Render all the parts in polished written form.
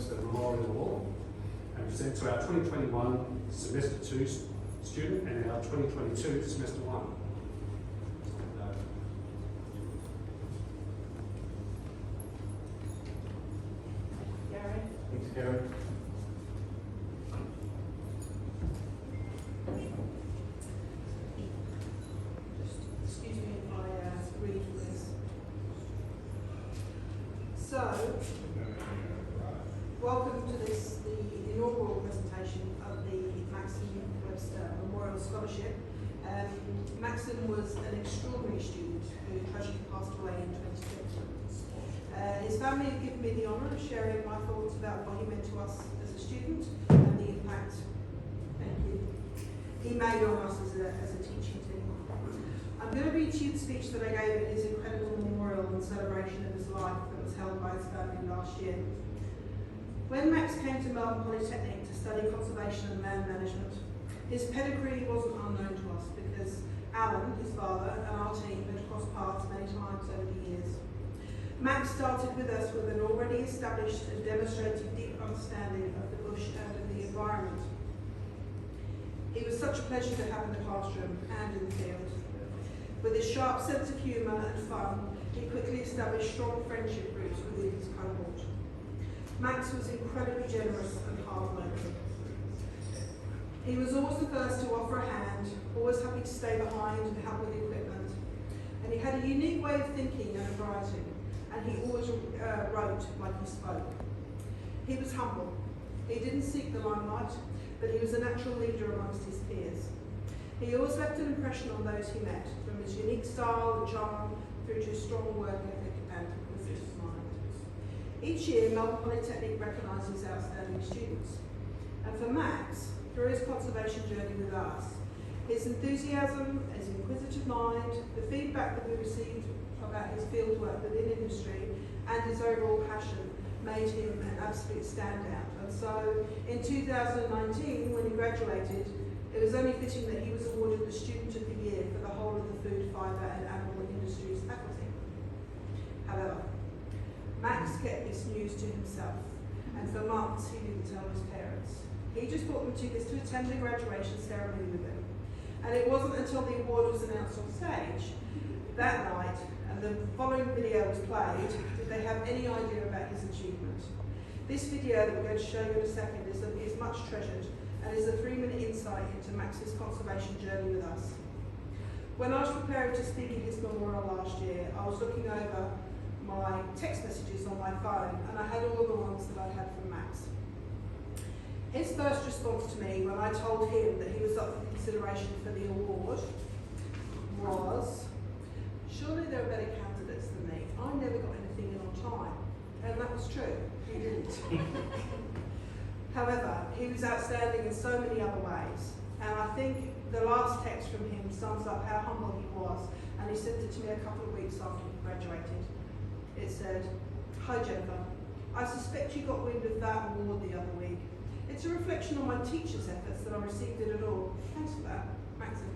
Webster Memorial Award and present to our 2021 Semester 2 student and our 2022 Semester 1. Gary. Thanks, Gary. Excuse me if I read from this. So, welcome to the inaugural presentation of the Maxim Webster Memorial Scholarship. Maxim was an extraordinary student who tragically passed away in 2020. His family have given me the honour of sharing my thoughts about what he meant to us as a student and the impact he made on us as a teaching team. I'm going to read to you the speech that I gave at his incredible memorial and celebration of his life that was held by his family last year. When Max came to Melbourne Polytechnic to study conservation and land management, his pedigree wasn't unknown to us because Alan, his father, and our team had crossed paths many times over the years. Max started with us with an already established and demonstrated deep understanding of the bush and of the environment. He was such a pleasure to have in the classroom and in the field. With his sharp sense of humour and fun, he quickly established strong friendship roots within his cohort. Max was incredibly generous and hard-working. He was always the first to offer a hand, always happy to stay behind and help with equipment. And he had a unique way of thinking and of writing, and he always wrote like he spoke. He was humble. He didn't seek the limelight, but he was a natural leader amongst his peers. He always left an impression on those he met, from his unique style and charm through to his strong work ethic and inquisitive mind. Each year, Melbourne Polytechnic recognises outstanding students. And for Max, through his conservation journey with us, his enthusiasm, his inquisitive mind, the feedback that we received about his fieldwork within industry, and his overall passion made him an absolute standout. And so, in 2019, when he graduated, it was only fitting that he was awarded the Student of the Year for the whole of the food, fibre and animal industries faculty. However, Max kept this news to himself, and for months he didn't tell his parents. He just bought them tickets to attend the graduation ceremony with him. And it wasn't until the award was announced on stage that night and the following video was played did they have any idea about his achievement. This video that we're going to show you in a second is much treasured and is a 3-minute insight into Max's conservation journey with us. When I was preparing to speak at his memorial last year, I was looking over my text messages on my phone and I had all the ones that I had from Max. His first response to me when I told him that he was up for consideration for the award was, "Surely there are better candidates than me. I never got anything in on time." And that was true, he didn't. However, he was outstanding in so many other ways. And I think the last text from him sums up how humble he was. And he sent it to me a couple of weeks after he graduated. It said, "Hi Jennifer, I suspect you got wind of that award the other week. It's a reflection on my teacher's efforts that I received it at all. Thanks for that, Maxim."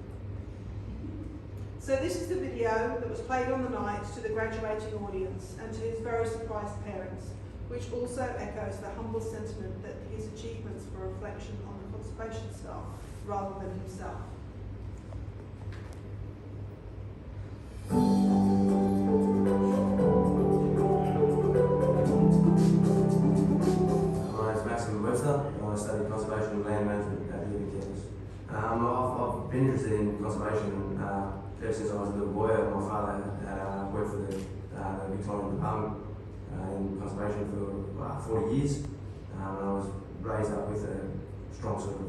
So this is the video that was played on the night to the graduating audience and to his very surprised parents, which also echoes the humble sentiment that his achievements were a reflection on the conservation staff rather than himself. My name is Maxim Webster. I study conservation and land management at the campus. I've been interested in conservation ever since I was a little boy. My father had worked for the Victorian Department in conservation for 40 years. And I was raised up with a strong sort of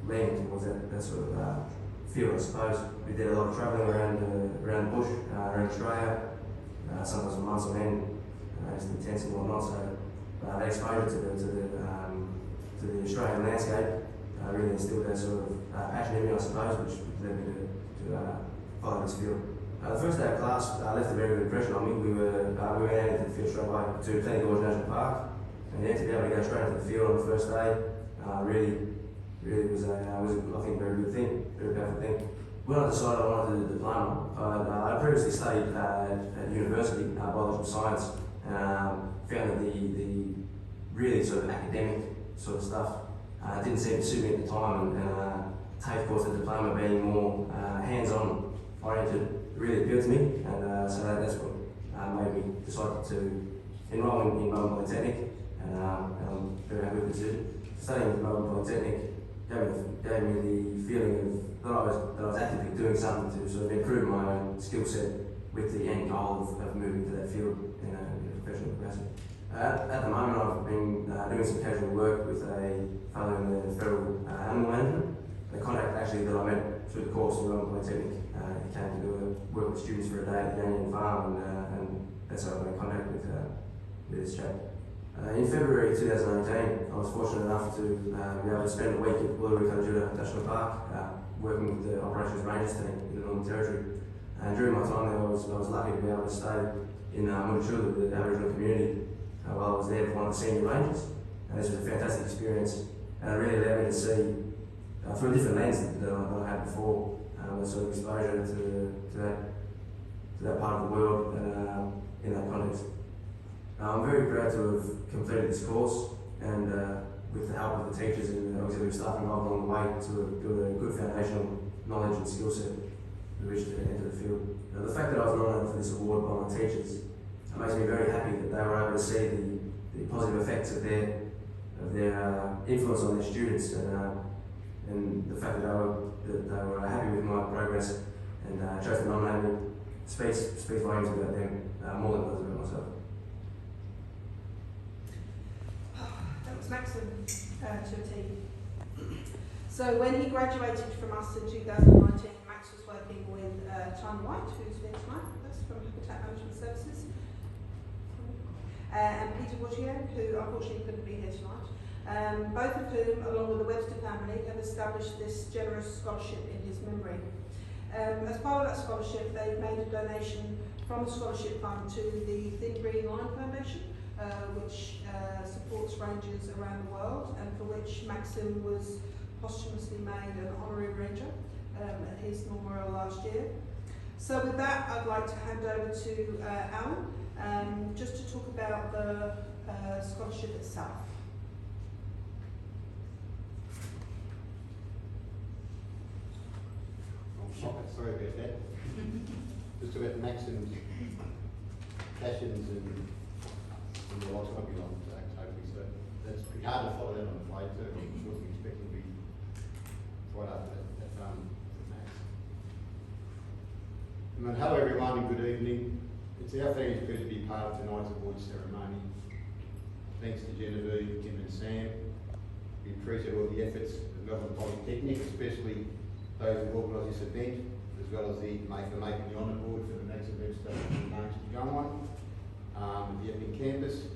leaning towards that sort of field, I suppose. We did a lot of travelling around the bush, around Australia, sometimes for months on end, just in tents and whatnot. So that exposure to the Australian landscape really instilled that sort of passion in me, I suppose, which led me to follow this field. The first day of class left a very good impression on me. We went out into the field straight away to Plenty Gorge National Park, and yeah, to be able to go straight into the field on the first day really was I think a very good thing, very powerful thing. When I decided I wanted to do the diploma, I previously studied at university biological science, and found that the really sort of academic sort of stuff. Didn't seem to suit me at the time, and TAFE course, the diploma being more hands-on oriented, really appealed to me, and so that's what made me decide to enrol in Melbourne Polytechnic, and I'm very happy with the decision. Studying at Melbourne Polytechnic gave me the feeling that I was actively doing something to sort of improve my own skill set with the end goal of moving to that field in a professional capacity. At the moment, I've been doing some casual work with a fellow in the federal animal management. The contact actually that I met through the course in Melbourne Polytechnic, he came to do work with students for a day at the Union Farm, and that's how I got in contact with this chap. In February 2018, I was fortunate enough to be able to spend a week at Webster National Park, working with the Operations Rangers team in the Northern Territory. And during my time there, I was lucky to be able to stay in Mutachula with the Aboriginal community while I was there with one of the senior rangers. And this was a fantastic experience, and it really allowed me to see through a different lens that I had before, the sort of exposure to that part of the world and in that context. I'm very proud to have completed this course, and with the help of the teachers and the auxiliary staff involved along the way, to build a good foundational knowledge and skill set with which to enter the field. Now, the fact that I was nominated for this award by my teachers makes me very happy that they were able to see the positive effects of their influence on their students, and the fact that they were happy with my progress and chose to nominate me speaks volumes about them, more than it does about myself. That was Maxim to a T. So when he graduated from us in 2019, Max was working with Tanya White, who's here tonight with us from Habitat Management Services, and Peter Wojcik, who unfortunately couldn't be here tonight. Both of whom, along with the Webster family, have established this generous scholarship in his memory. As part of that scholarship, they've made a donation from the scholarship fund to the Thin Green Line Foundation, which supports rangers around the world, and for which Maxim was posthumously made an honorary ranger at his Inaugural last year. So with that, I'd like to hand over to Alan, just to talk about the scholarship itself. Sorry about that. Just about Maxim's passions and the life's not be long, hopefully. So that's pretty hard to follow that on the plate too. I'm sure we expect to be right after that Max. Hello everyone and good evening. It's our family's pleasure to be part of tonight's award ceremony. Thanks to Genevieve, Tim and Sam. We appreciate all the efforts of Melbourne Polytechnic, especially those who organised this event, as well as the making the honour board for the Maxim Webster names to go on at the Epping campus.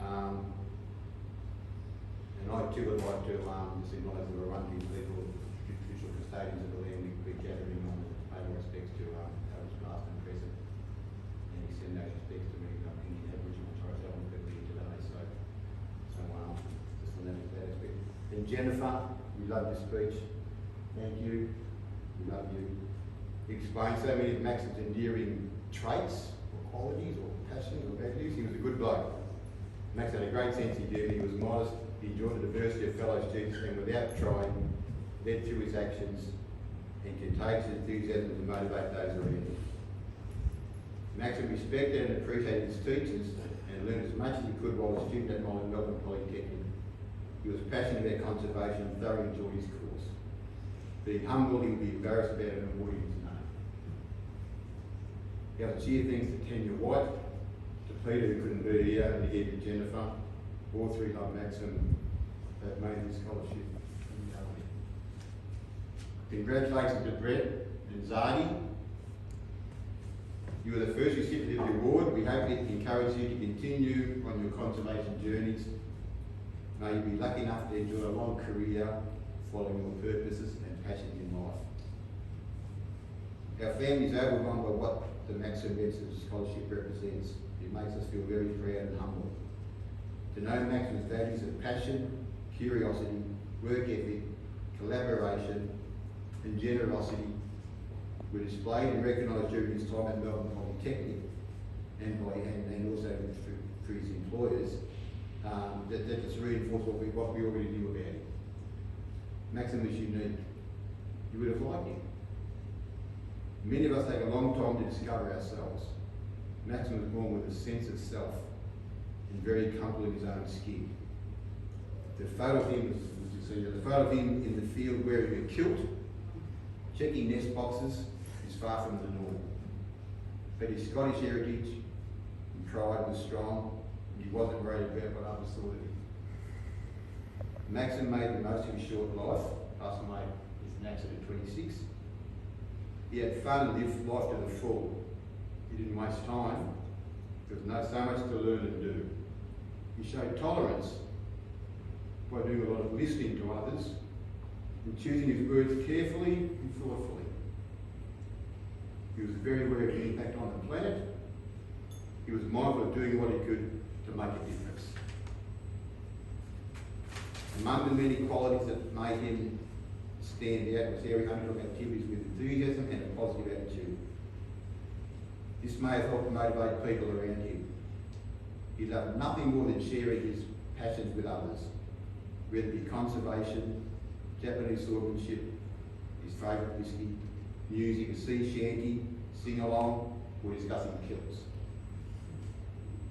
And I too would like to just acknowledge the Wurundjeri people, official custodians of the land we're gathering on, and pay my respects to elders past and present, and extend those respects to any Aboriginal and Torres Strait Islander people here today. So just on that aspect. And Jennifer, we love your speech. Thank you. We love you. You explained so many of Maxim's endearing traits or qualities or passions or values. He was a good bloke. Max had a great sense of humour. He was modest. He enjoyed the diversity of fellow students and without trying, led through his actions and contagious enthusiasm to motivate those around him. Maxim respected and appreciated his teachers and learned as much as he could while a student at Melbourne Polytechnic. He was passionate about conservation and thoroughly enjoyed his course. Being humble, he would be embarrassed about an award in his name. He had to cheer things to Tanya White, to Peter who couldn't be here, and here to Jennifer. All three love Maxim that made this scholarship. Congratulations to Brett and Zadi. You were the first recipient of the award. We hope it encourages you to continue on your conservation journeys. May you be lucky enough to enjoy a long career following your purposes and passions in life. Our family is overwhelmed by what the Maxim Webster Scholarship represents. It makes us feel very proud and humble. To know Maxim's values of passion, curiosity, work ethic, collaboration and generosity were displayed and recognised during his time at Melbourne Polytechnic and also through his employers, that just reinforced what we already knew about him. Maxim was unique. You would have liked him. Many of us take a long time to discover ourselves. Maxim was born with a sense of self and very comfortable in his own skin. The photo of him in the field wearing a kilt, checking nest boxes, is far from the norm. But his Scottish heritage and pride was strong, and he wasn't worried about what others thought of him. Maxim made the most of his short life, passed away in an accident at 26. He had fun and lived life to the full. He didn't waste time. There was so much to learn and do. He showed tolerance by doing a lot of listening to others and choosing his words carefully and thoughtfully. He was very aware of the impact on the planet. He was mindful of doing what he could to make a difference. Among the many qualities that made him stand out was how he undertook activities with enthusiasm and a positive attitude. This may have helped motivate people around him. He loved nothing more than sharing his passions with others, whether it be conservation, Japanese swordsmanship, his favourite whisky, music, a sea shanty, sing-along, or discussing kilts.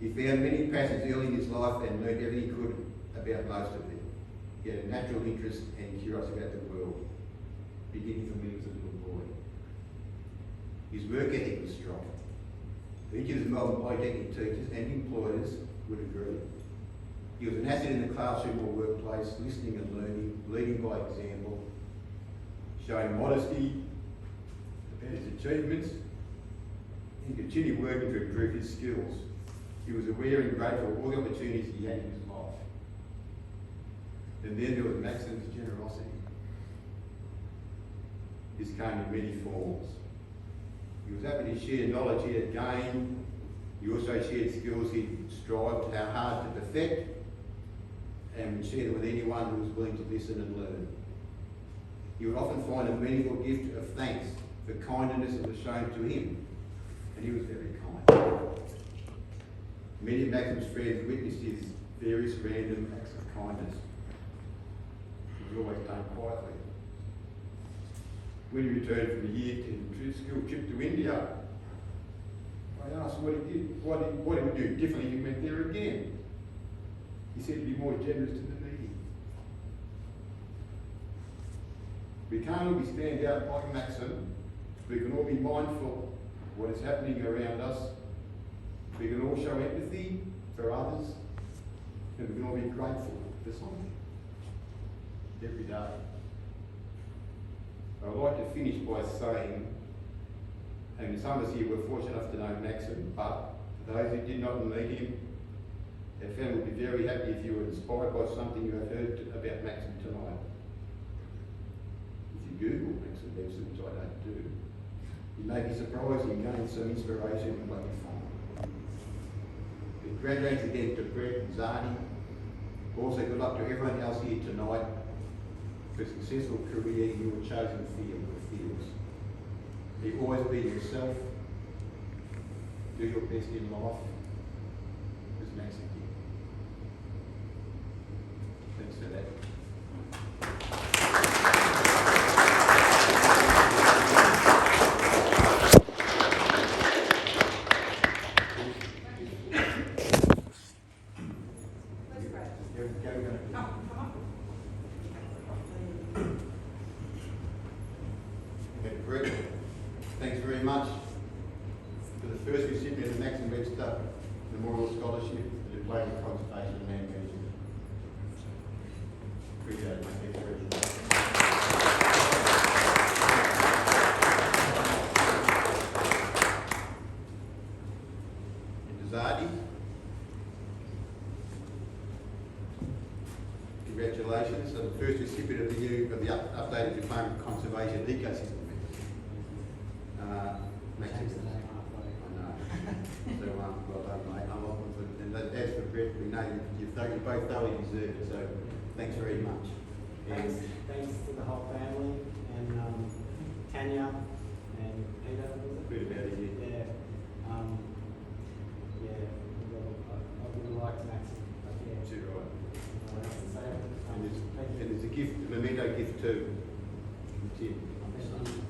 He found many passions early in his life and learned everything he could about most of them. He had a natural interest and curiosity about the world, beginning from when he was a little boy. His work ethic was strong. Each of his Melbourne Polytechnic teachers and employers would agree. He was an asset in the classroom or workplace, listening and learning, leading by example, showing modesty about his achievements, and continued working to improve his skills. He was aware and grateful for all the opportunities he had in his life. And then there was Maxim's generosity. This came in many forms. He was happy to share knowledge he had gained. He also shared skills he strived how hard to perfect, and would share them with anyone who was willing to listen and learn. He would often find a meaningful gift of thanks for kindness that was shown to him, and he was very kind. Many of Maxim's friends witnessed his various random acts of kindness. He was always done quietly. When he returned from a year-10 school trip to India, I asked what he did, what he would do differently if he went there again. He said he'd be more generous to the needy. We can't all be stand out like Maxim. We can all be mindful of what is happening around us. We can all show empathy for others, and we can all be grateful for something every day. I'd like to finish by saying, and some of us here were fortunate enough to know Maxim, but for those who did not meet him, our family would be very happy if you were inspired by something you have heard about Maxim tonight. If you Google Maxim Webster, which I don't do, you may be surprised and gain some inspiration from what you find. Congratulations again to Brett and Zani. Also, good luck to everyone else here tonight for a successful career in your chosen field or fields. Be always be yourself. Do your best in life. As Maxim did. Thanks for that. Thanks very much for the first recipient of the Maxim Webster Memorial Scholarship for Diploma in Conservation and Land Management. Appreciate it, mate. Thanks very much. Zadi. Congratulations. So the first recipient of the updated Diploma in Conservation Ecosystem. Maxim. I know. So well done, mate. I'm welcome for, and as for Brett, we know you both thoroughly deserve it. So thanks very much. Thanks to the whole family and Tanya and Peter. Good about it. Yeah. I really liked Maxim. Yeah. too right. No one else to say it. And Thank you. there's a gift, a memento gift too, from Tim. Thank you.